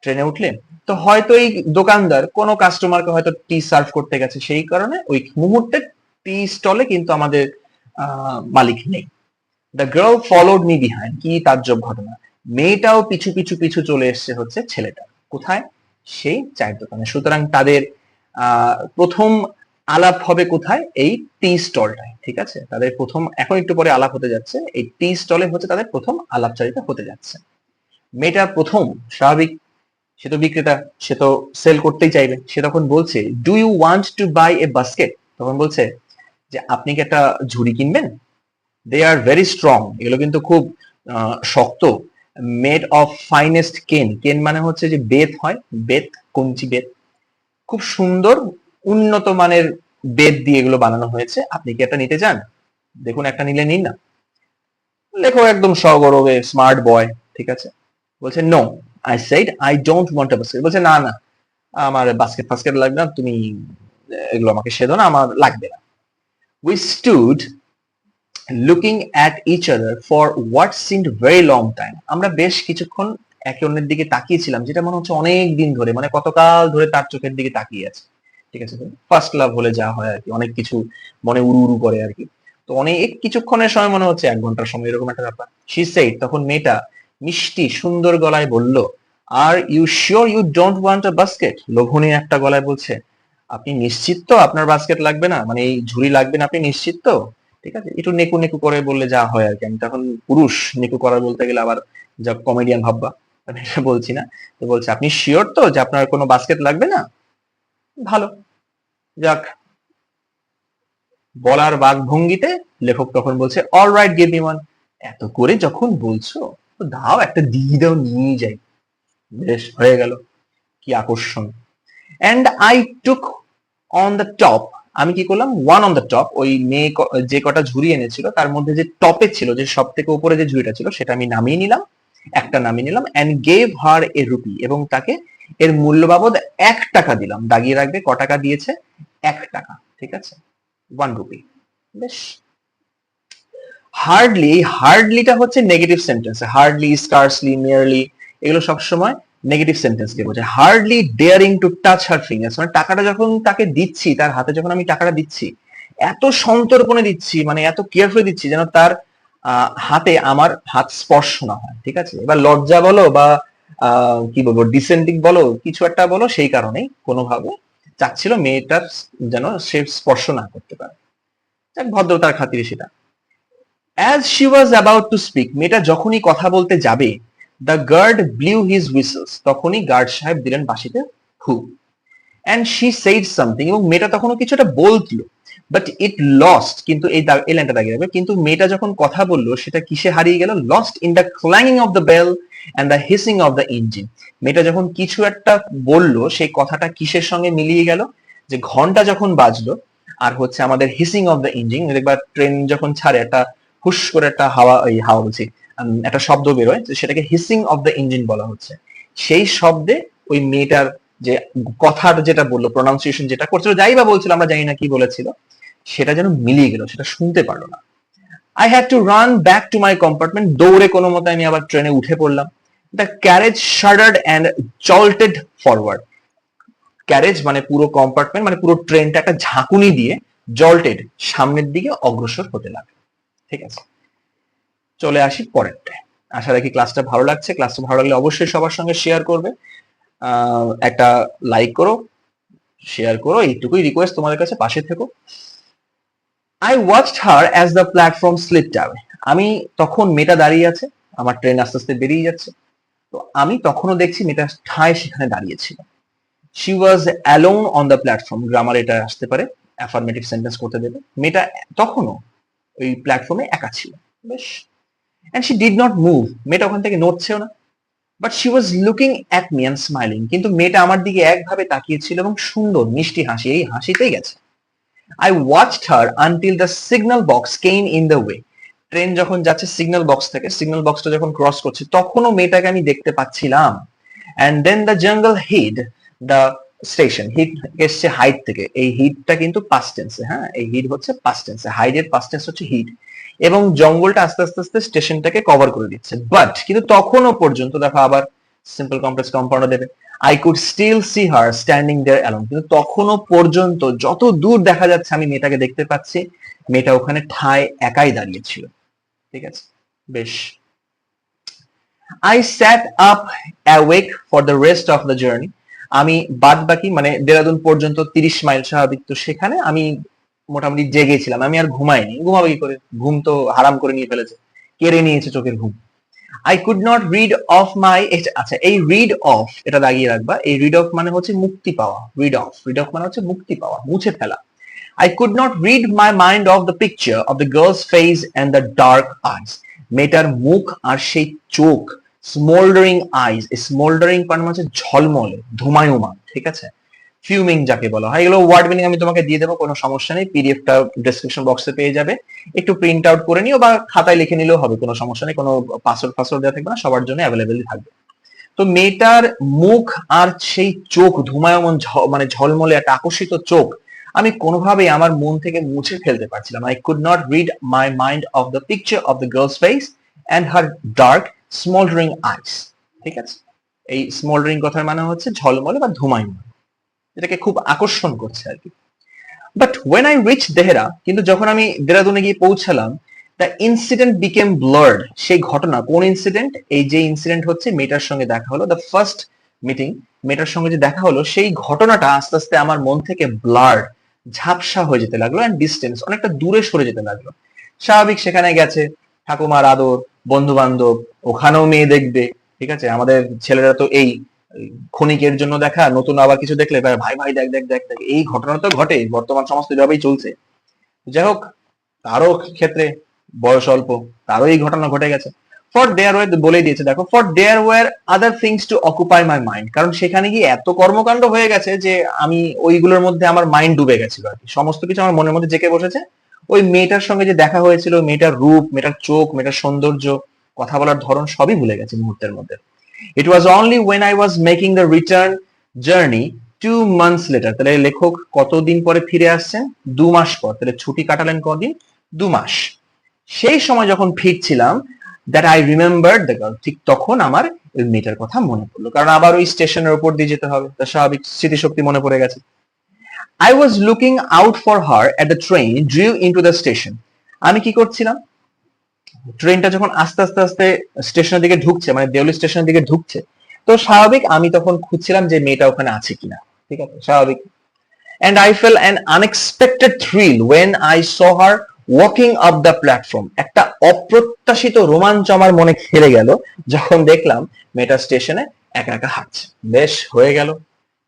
ট্রেনে উঠলে, তো হয়তো এই দোকানদার কোনো কাস্টমারকে হয়তো টি সার্ভ করতে গেছে, সেই কারণে ওই মুহূর্তে টি স্টলে কিন্তু আমাদের মালিক নেই। The girl followed me behind, কি তাজ্জব ঘটনা, মেয়েটাও পিছু পিছু পিছু চলে এসছে হচ্ছে ছেলেটা, কোথায়, সেই চায়ের দোকানে। সুতরাং তাদের প্রথম আলাপ হবে কোথায়, এই টি স্টলটায়, ঠিক আছে, তাদের প্রথম, এখন একটু পরে আলাপ হতে যাচ্ছে, এই টি স্টলে হচ্ছে তাদের প্রথম আলাপচারিতা হতে যাচ্ছে। মেয়েটা প্রথম, স্বাভাবিক, সে তো বিক্রেতা, সে তো সেল করতেই চাইবে, সে তখন বলছে do you want to buy a basket, তখন বলছে যে আপনি কি একটা ঝুড়ি কিনবেন, দে আর ভেরি স্ট্রং, এগুলো কিন্তু খুব শক্ত, মেড অফ ফাইনেস্ট কেন, কেন মানে হচ্ছে যে বেত হয়, বেত, কঞ্চি বেত, খুব সুন্দর উন্নত মানের বেত দিয়ে এগুলো বানানো হয়েছে, আপনি কি একটা নিতে চান, দেখুন একটা নিলে নিন না। লেখক একদম সগৌরবে স্মার্ট বয়, ঠিক আছে, বলছে no, I said I don't want a basket, বলছে না না, আমার বাস্কেট ফাস্কেট লাগবে না, তুমি এগুলো আমাকে সেদো না, আমার লাগবে না। We stood looking at each other for what seemed very long time, আমরা বেশ কিছুক্ষণ একে অন্যের দিকে তাকিয়েছিলাম, যেটা মনে হচ্ছে অনেক দিন ধরে, মানে কতকাল ধরে তার চোখের দিকে তাকিয়ে আছে, ঠিক আছে, ফার্স্ট লাভ হলে যা হয় আর কি, অনেক কিছু মনে উড়ু উড়ু করে আর কি, তো অনেক কিছুক্ষণের সময় মনে হচ্ছে 1 ঘন্টার সময়, এরকম একটা ব্যাপার। শি সেড, তখন মেয়েটা মিষ্টি সুন্দর গলায় বলল, are you sure you don't want a basket, লোভনীয় একটা গলায় বলছে, আপনি নিশ্চিত তো আপনার বাস্কেট লাগবে না, মানে এই ঝুড়ি লাগবে না, আপনি নিশ্চিত তো, ঠিক আছে, একটু নেকু নেকু করে বললে যা হয় আর কি, আমি তখন পুরুষ, নেকু করার বলতে গেলে আবার যা কমেডিয়ান ভাববা, আমি এটা বলছি না। তো বলছে আপনি শিওর তো যে আপনার কোনো বাস্কেট লাগবে না, ভালো, যাক, বলার বাক ভঙ্গিতে লেখক তখন বলছে all write give me one, এত করে যখন বলছো তো দাও, একটা দিয়ে দাও, নিয়ে যাই, বেশ হয়ে গেল, কি আকর্ষণ। And I took on the top, আমি কি করলাম, ওয়ান অন দ্য টপ, ওই মেয়ে যে কটা ঝুড়ি এনেছিল তার মধ্যে যে টপে ছিল, যে সব থেকে উপরে যে ঝুড়িটা ছিল সেটা আমি নামিয়ে নিলাম, একটা নামিয়ে নিলাম, and gave her a rupee, এবং তাকে এর মূল্য বাবদ 1 টাকা দিলাম, দাগিয়ে রাখবে ক টাকা দিয়েছে, 1 টাকা, ঠিক আছে, 1 রুপি, বেশ। হার্ডলি, হার্ডলিটা হচ্ছে negative sentence, hardly, scarcely, merely, এগুলো সবসময় নেগেটিভ সেন্টেন্সকে বোঝায়। Hardly daring to touch her fingers, মানে টাকাটা যখন তাকে দিচ্ছি, তার হাতে যখন আমি টাকাটা দিচ্ছি, এত সন্তর্পণে দিচ্ছি, মানে এত কেয়ারফুলি দিচ্ছি যেন তার হাতে আমার হাত স্পর্শ না হয়, ঠিক আছে, এবার লজ্জা বলো বা কি বলবো ডিসেন্টিং বলো, কিছু একটা বলো, সেই কারণেই কোনোভাবে চাচ্ছিল মেয়েটার যেন সে স্পর্শ না করতে পারে, যাক ভদ্রতার খাতিরে সেটা। As she was about to speak, মেয়েটা যখনই কথা বলতে যাবে, দ্য গার্ড ব্লিউ হিজ হুইসেলস, তখনই গার্ড সাহেব দিলেন বাঁশিতে ফু। অ্যান্ড শি সেইড সামথিং, এবং মেয়েটা তখনও কিছু একটা বলছিল, বাট ইট লস্ট, কিন্তু এই লাইনটা দাঁড়িয়ে যাবে, কিন্তু মেয়েটা যখন কথা বললো সেটা কিসে হারিয়ে গেল, lost in the clanging of the bell and the hissing of the engine, মেয়েটা যখন কিছু একটা বললো সেই কথাটা কিসের সঙ্গে মিলিয়ে গেল, যে ঘন্টা যখন বাজলো, আর হচ্ছে আমাদের হিসিং অফ দ্য ইঞ্জিন, দেখবা ট্রেন যখন ছাড়ে একটা হুস করে একটা হাওয়া, এই হাওয়া বলছি, একটা শব্দ বেরোয়, সেটাকে হিসিং অফ দ্য ইঞ্জিন বলা হচ্ছে, সেই শব্দে ওই মেয়েটার যে কথার যেটা বললো, প্রোনাউন্সিয়েশন যেটা করছিল, যাই বা বলছিল আমরা জানি না কি বলেছিল, সেটা যেন মিলিয়ে গেল, সেটা শুনতে পারলো না। I had to run back to my compartment, দৌড়ে কোনো মতে আমি আবার ট্রেনে উঠে পড়লাম। The carriage shuddered and jolted forward, carriage মানে পুরো কম্পার্টমেন্ট, মানে পুরো ট্রেনটা একটা ঝাঁকুনি দিয়ে জল্টেড, সামনের দিকে অগ্রসর হতে লাগলো, ঠিক আছে। চলে আসি পরেরটায়। আশা রাখি ক্লাসটা ভালো লাগছে, ক্লাসটা ভালো লাগলে অবশ্যই সবার সঙ্গে শেয়ার করবে, একটা লাইক করো, শেয়ার করো, এইটুকুই রিকোয়েস্ট তোমাদের কাছে, পাশে থেকো। I watched her as the platform slipped away, আমি তখন, মেয়েটা দাঁড়িয়ে আছে, আমার ট্রেন আস্তে আস্তে বেরিয়ে যাচ্ছে, তো আমি তখনও দেখছি মেয়েটা ঠায় সেখানে দাঁড়িয়েছিল। She was alone on the platform, grammar এটা আসতে পারে, অ্যাফার্মেটিভ সেন্টেন্স করতে দেবে, মেয়েটা তখনও ওই প্ল্যাটফর্মে একা ছিল। বেশ, and she did not move, মেয়েটা ওখান থেকে নড়ছেও না। But she was looking at me and smiling, কিন্তু মেয়েটা আমার দিকে একভাবে তাকিয়েছিল এবং সুন্দর মিষ্টি হাসি, এই হাসিতেই গেছে। I watched her until the signal box came in the way. Train যখন যাচ্ছে সিগন্যাল বক্স থেকে, সিগন্যাল বক্সটা যখন ক্রস করছে তখনও মেয়েটাকে আমি দেখতে পাচ্ছিলাম। And then the jungle hid the station. Hid এসছে হাইট থেকে, এই হিটটা কিন্তু পাস্ট টেন্সে, হ্যাঁ এই হিট হচ্ছে পাস্ট টেন্সে, হাইডের পাস্ট টেন্স হচ্ছে হিট, এবং জঙ্গলটা আস্তে আস্তে আস্তে স্টেশনটাকে কভার করে দিচ্ছে। বাট কিন্তু তখনও পর্যন্ত দেখো আবার সিম্পল কমপ্লেক্স কম্পাউন্ডার দেবে, I could still see her standing there alone. কিন্তু তখনও পর্যন্ত যত দূর দেখা যাচ্ছে আমি মেয়েটাকে দেখতে পাচ্ছি, মেয়েটা ওখানে ঠায় একাই দাঁড়িয়ে ছিল। ঠিক আছে, বেশ। I sat up awake for the rest of the journey. আমি বাদ বাকি মানে দেরাদুন পর্যন্ত 30 মাইল, স্বাভাবিক তো সেখানে আমি মোটামুটি জেগেছিলাম, আমি আর ঘুমাইনি। ঘুমাবো কি করে, ঘুম তো হারাম করে নিয়ে ফেলেছে, কেড়ে নিয়েছে চোখের ঘুম। I could not read off my, আচ্ছা এই read off এটা দাগিয়ে রাখবা, এই read off মানে হচ্ছে মুক্তি পাওয়া, read off মানে হচ্ছে মুক্তি পাওয়া, মুছে ফেলা। I could not read my mind off the picture of the girl's face and the dark eyes. মেয়েটার মুখ আর সেই চোখ, স্মোল্ডারিং আইজ, স্মোল্ডারিং মানে হচ্ছে ঝলমলে, ধুমায়ুমান, ঠিক আছে, ফিউমিং যাকে বলা হয়। এগুলো ওয়ার্ড মিনিং আমি তোমাকে দিয়ে দেবো, কোনো সমস্যা নেই, পিডিএফটা ডেসক্রিপশন বক্সে পেয়ে যাবে, একটু প্রিন্ট আউট করে নিও বা খাতায় লিখে নিলেও হবে, কোনো সমস্যা নেই, কোনো পাসওয়ার্ড দেওয়া থাকবে না, সবার জন্য অ্যাভেলেবেল থাকবে। তো মেয়েটার মুখ আর সেই চোখ, ধুমায়মান মানে ঝলমলে একটা আকর্ষিত চোখ, আমি কোনোভাবেই আমার মন থেকে মুছে ফেলতে পারছিলাম। I could not rid my mind of the picture of the girl's face and her dark smoldering eyes. ঠিক আছে, এই স্মোল্ডারিং কথার মানে হচ্ছে ঝলমলে বা ধুমায়মান, এটাকে খুব আকর্ষণ করছে আর কি। But when I reach Dehra, কিন্তু যখন আমি দেরাদুনে গিয়ে পৌঁছালাম, দ্য ইনসিডেন্ট বিকেম ব্লার্ড, সেই ঘটনা, কোন ইনসিডেন্ট, এই যে ইনসিডেন্ট হচ্ছে মেয়েটার সঙ্গে দেখা হলো, দ্য ফার্স্ট মিটিং, মেয়েটার সঙ্গে যে দেখা হলো, সেই ঘটনাটা আস্তে আস্তে আমার মন থেকে ব্লার্ড, ঝাপসা হয়ে যেতে লাগলো, এন্ড ডিস্টেন্স, অনেকটা দূরে সরে যেতে লাগলো। স্বাভাবিক, সেখানে গেছে, ঠাকুমার আদর, বন্ধু বান্ধব, ওখানেও মেয়ে দেখবে, ঠিক আছে, আমাদের ছেলেরা তো এই ক্ষণিকের জন্য দেখা, নতুন আবার কিছু দেখলে ভাই ভাই দেখ দেখ দেখ দেখ, এই ঘটনা তো ঘটে, বর্তমান সমাজ তো এভাবেই চলছে। যাই হোক, তারও ক্ষেত্রে বয়স অল্প, তারও এই ঘটনা ঘটে গেছে। ফর দেয়ার ওয়ার, বলেই দিয়েছে দেখো, for there were other things to occupy my mind, কারণ সেখানে গিয়ে এত কর্মকাণ্ড হয়ে গেছে যে আমি ওইগুলোর মধ্যে আমার মাইন্ড ডুবে গেছিল আর কি, সমস্ত কিছু আমার মনের মধ্যে জেঁকে বসেছে। ওই মেয়েটার সঙ্গে যে দেখা হয়েছিল, মেয়েটার রূপ, মেয়েটার চোখ, মেয়েটার সৌন্দর্য, কথা বলার ধরন সবই ভুলে গেছি মুহূর্তের মধ্যে। It was only when I was making the return journey 2 months later, তাহলে লেখক কতদিন পরে ফিরে আসছেন, 2 মাস পর, তাহলে ছুটি কাটালেন কদিন, 2 মাস, সেই সময় যখন ফিরছিলাম, that I remembered the girl, ঠিক তখন আমার ওই মেয়েটার কথা মনে পড়লো, কারণ আবার ওই স্টেশনের উপর দিয়ে যেতে হবে, তার স্বাভাবিক স্মৃতিশক্তি মনে পড়ে গেছে। I was looking out for her at the train drew into the station. আমি কি করছিলাম, ট্রেনটা যখন আস্তে আস্তে আস্তে স্টেশনের দিকে ঢুকছে, মানে দেওলি স্টেশনের দিকে ঢুকছে, তো স্বাভাবিক আমি তখন খুঁজছিলাম যে মেয়েটা ওখানে আছে কিনা, ঠিক আছে, স্বাভাবিক। And I felt an unexpected thrill when I saw her walking up the platform. একটা অপ্রত্যাশিত রোমাঞ্চ আমার মনে খেলে গেল যখন দেখলাম মেয়েটা স্টেশনে একা একা হাঁটছে। বেশ, হয়ে গেল,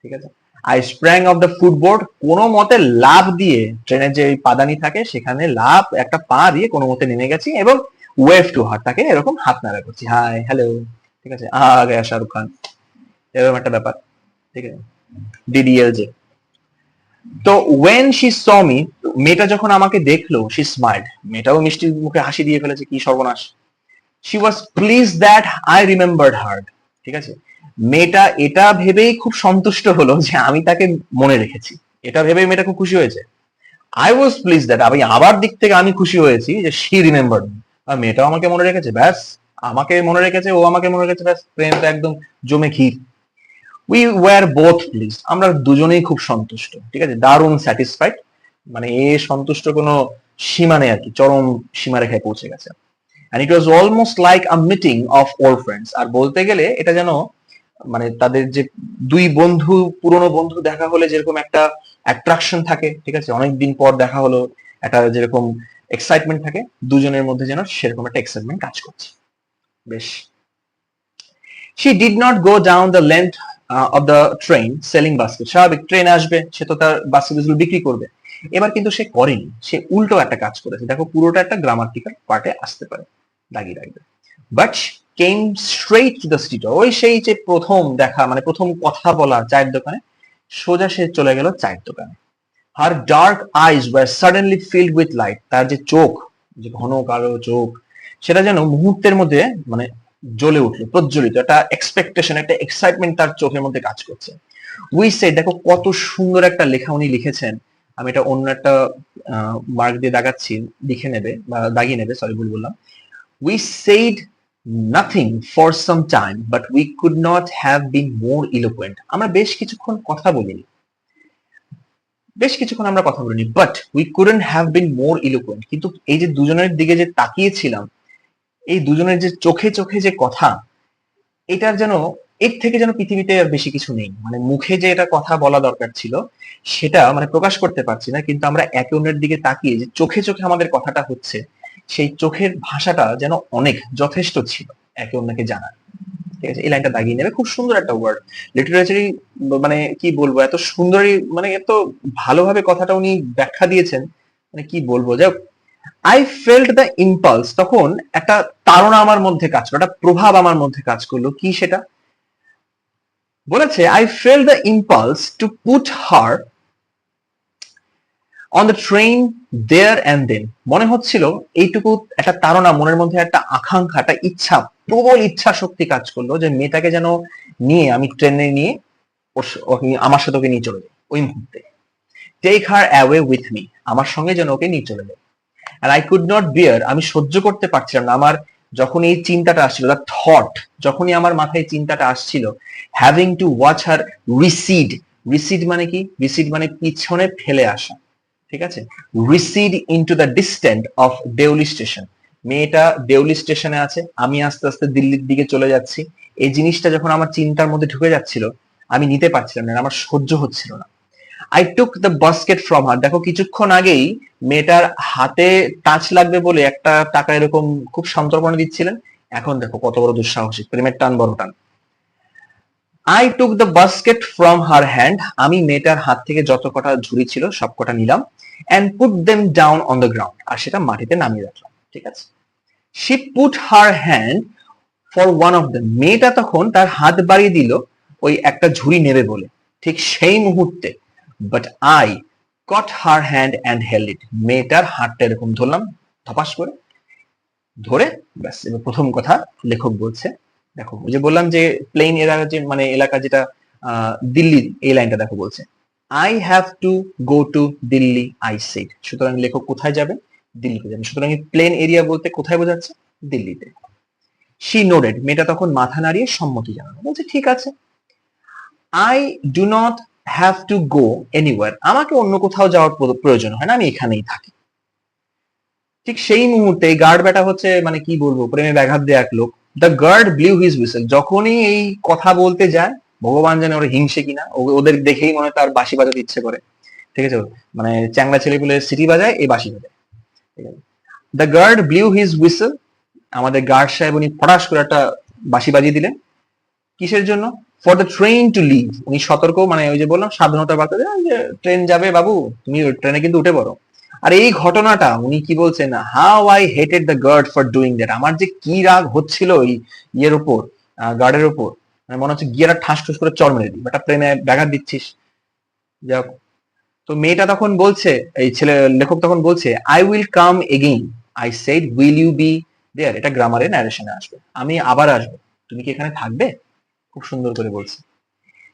ঠিক আছে। I sprang off the footboard, কোনো মতে লাফ দিয়ে, ট্রেনের যে পাদানি থাকে সেখানে লাফ, একটা পা দিয়ে কোনো মতে নেমে গেছি, এবং ওয়েভ টু হার, তাকে এরকম হাত নাড়া করছি, হাই হ্যালো, ঠিক আছে, আ গয়া শাহরুখ খান, এরকম একটা ব্যাপার, ঠিক আছে, ডিডিএল যে। তো ওয়েন শি স মি, মেয়েটা যখন আমাকে দেখলো, শি স্মাইল্ড, মেয়েটাও মিষ্টি মুখে হাসি দিয়ে ফেলেছে, কি সর্বনাশ। She was pleased that I remembered her, ঠিক আছে, মেয়েটা এটা ভেবেই খুব সন্তুষ্ট হলো যে আমি তাকে মনে রেখেছি, এটা ভেবেই মেয়েটা খুব খুশি হয়েছে। আই ওয়াজ প্লিজ দ্যাট, আমি আবার দিক থেকে আমি খুশি হয়েছি যে শি রিমেম্বার্ড মি, আর মেয়েটাও আমাকে মনে রেখেছে, ব্যাস, আমাকে মনে রেখেছে, ও আমাকে মনে রেখেছে, ব্যাস, প্রেম তো একদম জমে ক্ষীর। উই ওয়ার বোথ প্লিজ, আমরা দুজনেই খুব সন্তুষ্ট, ঠিক আছে, দারুণ স্যাটিসফাইড, মানে এ সন্তুষ্ট কোনো সীমা নেই আর কি, চরম সীমারেখায় পৌঁছে গেছে। and it was almost like a meeting of old friends, আর বলতে গেলে এটা যেন মানে তাদের যে দুই বন্ধু, পুরনো বন্ধু দেখা হলে যেরকম একটা অ্যাট্রাকশন থাকে, ঠিক আছে, অনেকদিন পর দেখা হলো একটা যেরকম এক্সাইটমেন্ট থাকে, দুজনের মধ্যে যেন সেরকম একটা এক্সাইটমেন্ট কাজ করছে। বেশ, she did not go down the length of the train selling basket. স্বাভাবিক, ট্রেন আসবে, সে তো তার বাস্কেটগুলো বিক্রি করবে। এবার কিন্তু সে করেনি, সে উল্টো একটা কাজ করেছে। দেখো পুরোটা একটা গ্রামাটিক্যাল পার্টে আসতে পারে, দাগিয়ে রাখবে। But came straight to the street, ওই সেই যে প্রথম দেখা, মানে প্রথম কথা বলা চায়ের দোকানে, সোজা সে চলে গেল চায়ের দোকানে। Her dark eyes were suddenly filled with light, তার যে চোখ, যে ঘন কালো চোখ, সেটা যেন মুহূর্তের মধ্যে মানে জ্বলে উঠলো, প্রজ্বলিত। একটা এক্সপেকটেশন, একটা এক্সাইটমেন্ট তার চোখের মধ্যে কাজ করছে। উই সেড, দেখো কত সুন্দর একটা লেখা উনি লিখেছেন। আমি এটা অন্য একটা মার্ক দিয়ে দাগাচ্ছি, লিখে নেবে বা দাগিয়ে নেবে, সরি ভুল বললাম। We sat nothing for some time but we could not have been more eloquent, আমরা বেশ কিছুক্ষণ কথা বলিনি, but we couldn't have been more eloquent, কিন্তু এই যে দুজনের দিকে যে তাকিয়েছিলাম, এই দুজনের যে চোখে চোখে যে কথা, এটার যেন, এর থেকে যেন পৃথিবীতে আর বেশি কিছু নেই। মানে মুখে যে এটা কথা বলা দরকার ছিল, সেটা মানে প্রকাশ করতে পারছি না, কিন্তু আমরা একে অন্যের দিকে তাকিয়ে যে চোখে চোখে আমাদের কথাটা হচ্ছে, সেই চোখের ভাষাটা যেন অনেক যথেষ্ট ছিল একে অন্যকে জানার। ঠিক আছে, এই লাইনটা দাগিয়ে নেবে, খুব সুন্দর একটা ওয়ার্ড। লিটারেচারি মানে কি বলবো, এত সুন্দরই, মানে এত ভালোভাবে কথাটা উনি ব্যাখ্যা দিয়েছেন, মানে কি বলবো। যাই হোক, আই ফেল্ট দ্য ইম্পালস, তখন একটা তাড়না আমার মধ্যে কাজ করলো, একটা প্রভাব আমার মধ্যে কাজ করলো। কি সেটা বলেছে? I felt the impulse to put her on the train there and then, মনে হচ্ছিল এইটুকু একটা তাড়না, মনের মধ্যে একটা আকাঙ্ক্ষা, একটা ইচ্ছা, প্রবল ইচ্ছা শক্তি কাজ করলো যে মেয়েটাকে যেন নিয়ে আমি ট্রেনে নিয়ে আমার সাথে ওকে নিয়ে চলে যাই ওই মুহূর্তে। Take her away with me, আমার সঙ্গে যেন ওকে নিয়ে চলে যায়। আর আই কুড নট বিয়ার, আমি সহ্য করতে পারছিলাম না, আমার যখন এই চিন্তাটা আসছিল, দ্য থট, যখনই আমার মাথায় চিন্তাটা আসছিল, having to watch her recede, recede মানে কি? রিসিড মানে পিছনে ফেলে আসা, ঠিক আছে? Recede into the distant of Deoli station, মেয়েটা দেউলি স্টেশনে আছে, আমি আস্তে আস্তে দিল্লির দিকে চলে যাচ্ছি, এই জিনিসটা যখন আমার চিন্তার মধ্যে ঢুকে যাচ্ছিল, আমি নিতে পারছিলাম না, আমার সহ্য হচ্ছিল না। I took the basket from her, দেখো কিছুক্ষণ আগেই মেয়েটার হাতে টাচ লাগবে বলে একটা টাকা এরকম খুব সন্তর্পণে দিচ্ছিলেন, এখন দেখো কত বড় দুঃসাহসিক, প্রেমের টান বড় টান। I took the basket from her hand, আমি মেয়েটার হাত থেকে যত কটা ঝুড়ি ছিল সব কটা নিলাম, and put them down on the ground, আর সেটা মাটিতে নামিয়ে রাখলাম। ঠিক আছে, she put her hand for one of them, মেয়েটা তখন তার হাত বাড়িয়ে দিল ওই একটা ঝুড়ি নেবে বলে, ঠিক সেই মুহূর্তে, but I caught her hand and held it, মেয়েটার হাতটা এরকম ধরলাম, ধপাস করে ধরে, ব্যাস। এবার প্রথম কথা লেখক বলছে, দেখো ওই যে বললাম যে প্লেন এলাকা, যে মানে এলাকা যেটা দিল্লি, এই লাইনটা দেখো বলছে, I have to go to Delhi I said, সুতরাং লেখক কোথায় যাবে? দিল্লিতে যাবে। সুতরাং প্লেন এরিয়া বলতে কোথায় বোঝাচ্ছে? দিল্লিতে। শি নোডেড, মেয়েটা তখন মাথা নাড়িয়ে সম্মতি জানালো, বলছে ঠিক আছে। I do not have to go anywhere, আমাকে অন্য কোথাও যাওয়ার প্রয়োজন হয় না, আমি এখানেই থাকি। ঠিক সেই মুহূর্তে গার্ড বেটা হচ্ছে, মানে কি বলবো, প্রেমে ব্যাঘাত দেয়া এক লোক। The guard blew his whistle, যখনই এই কথা বলতে যায়, ভগবান জানে ওরা হিংসে কিনা, ওদের দেখেই মনে হয় তার বাঁশি বাজাতে ইচ্ছে করে। ঠিক আছে, মানে চ্যাংলা ছেলে পেলে সিটি বাজায়, এই বাঁশি বাজায়। ঠিক আছে, the guard blew his whistle, আমাদের গার্ড সাহেব উনি ফটাস করে একটা বাঁশি বাজিয়ে দিলেন। কিসের জন্য? For the train to leave, উনি সতর্ক, মানে ওই যে বললাম সাবধানতার বার্তা দেন যে ট্রেন যাবে বাবু, তুমি ট্রেনে কিন্তু উঠে পড়ো। আর এই ঘটনাটা উনি কি বলছেন, how I hated the guard for doing that, আমার যে কি রাগ হচ্ছিল এই ইয়ের উপর, গার্ডের উপর, মানে মনে হচ্ছে গিয়ারা ঠাস ঠুস করে চড় মেরে দিই, বেটা প্রেমে ব্যাঘাত দিচ্ছিস। যাক, তো মেয়েটা তখন বলছে, এই ছেলে লেখক তখন বলছে, I will come again, I said will you be there, এটা গ্রামারে ন্যারেশনে আসবে, আমি আবার আসবো, তুমি কি এখানে থাকবে? খুব সুন্দর করে বলছে।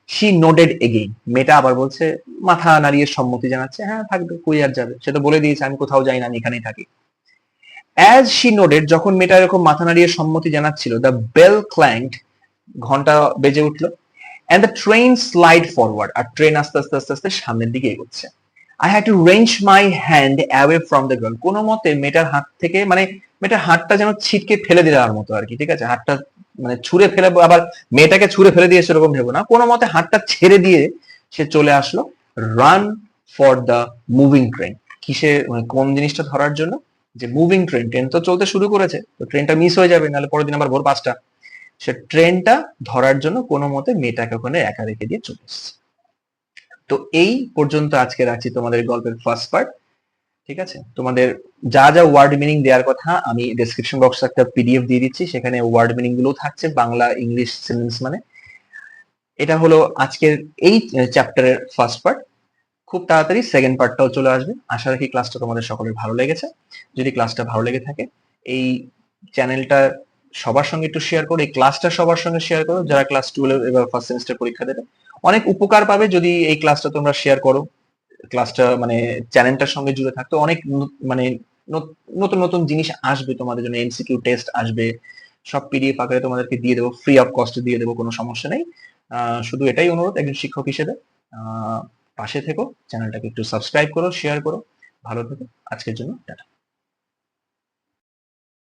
শি নোডেড এগেইন, মেয়েটা আবার বলছে, মাথা নাড়িয়ে সম্মতি জানাচ্ছে, হ্যাঁ থাকবে, কই আর যাবে, সে তো বলে দিয়েছে আমি কোথাও যাই না, আমি এখানেই থাকি। অ্যাজ শি নোডেড, যখন মেয়েটা এরকম মাথা নাড়িয়ে সম্মতি জানাচ্ছিল, দ্য বেল ক্ল্যাঙ্কড, ঘন্টা বেজে উঠলো, and the train slide forward, আর ট্রেন আস্তে আস্তে আস্তে আস্তে সামনের দিকে এগোচ্ছে। I had to wrench my hand away from the girl, কোনো মতে মেয়েটার হাত থেকে, মানে মেয়েটার হাতটা যেন ছিটকে ফেলে দেওয়ার মতো আর কি। ঠিক আছে, হাতটা মানে ছুঁড়ে ফেলে, আবার মেয়েটাকে ছুঁড়ে ফেলে দিয়েছে এরকম ভেবো না, কোনো মতে হাতটা ছেড়ে দিয়ে সে চলে আসলো, run for the moving train, কিসে, মানে কোন জিনিসটা ধরার জন্য? যে মুভিং ট্রেন, ট্রেন তো চলতে শুরু করেছে, তো ট্রেনটা মিস হয়ে যাবে, নাহলে পরের দিন আবার ভোর 5টা। সে ট্রেনটা ধরার জন্য কোনো মতে মেয়েটাকে ওখানে একা রেখে দিয়ে চলে এসেছে। তো এই পর্যন্ত আজকে রাখছি তোমাদের গল্পের ফার্স্ট পার্ট। ঠিক আছে, তোমাদের যা যা ওয়ার্ড মিনিং দেওয়ার কথা আমি ডেসক্রিপশন বক্সে একটা পিডিএফ দিয়ে দিচ্ছি, সেখানে ওয়ার্ড মিনিং গুলো থাকছে বাংলা ইংলিশ সেন্টেন্স মানে। এটা হলো আজকের এই চ্যাপ্টারের ফার্স্ট পার্ট। খুব তাড়াতাড়ি সেকেন্ড পার্টটাও চলে আসবে। আশা রাখি ক্লাসটা তোমাদের সকলের ভালো লেগেছে। যদি ক্লাসটা ভালো লেগে থাকে এই চ্যানেলটা সবার সঙ্গে একটু শেয়ার করো, এই ক্লাসটা সবার সঙ্গে শেয়ার করো যারা ক্লাস 12 এবার ফার্স্ট সেমিস্টার পরীক্ষা দেবে। অনেক উপকার পাবে যদি এই ক্লাসটা তোমরা শেয়ার করো। ক্লাসটা মানে চ্যানেলটার সঙ্গে জুড়ে থাকতে অনেক মানে নতুন নতুন জিনিস আসবে তোমাদের জন্য, এমসিকিউ টেস্ট আসবে, সব পিডিএফ আকারে তোমাদেরকে দিয়ে দেবো, ফ্রি অফ কস্টে দিয়ে দেবো, কোনো সমস্যা নেই। শুধু এটাই অনুরোধ একজন শিক্ষক হিসেবে, পাশে থেকো, চ্যানেলটাকে একটু সাবস্ক্রাইব করো, শেয়ার করো। ভালো থেকো, আজকের জন্য টাটা।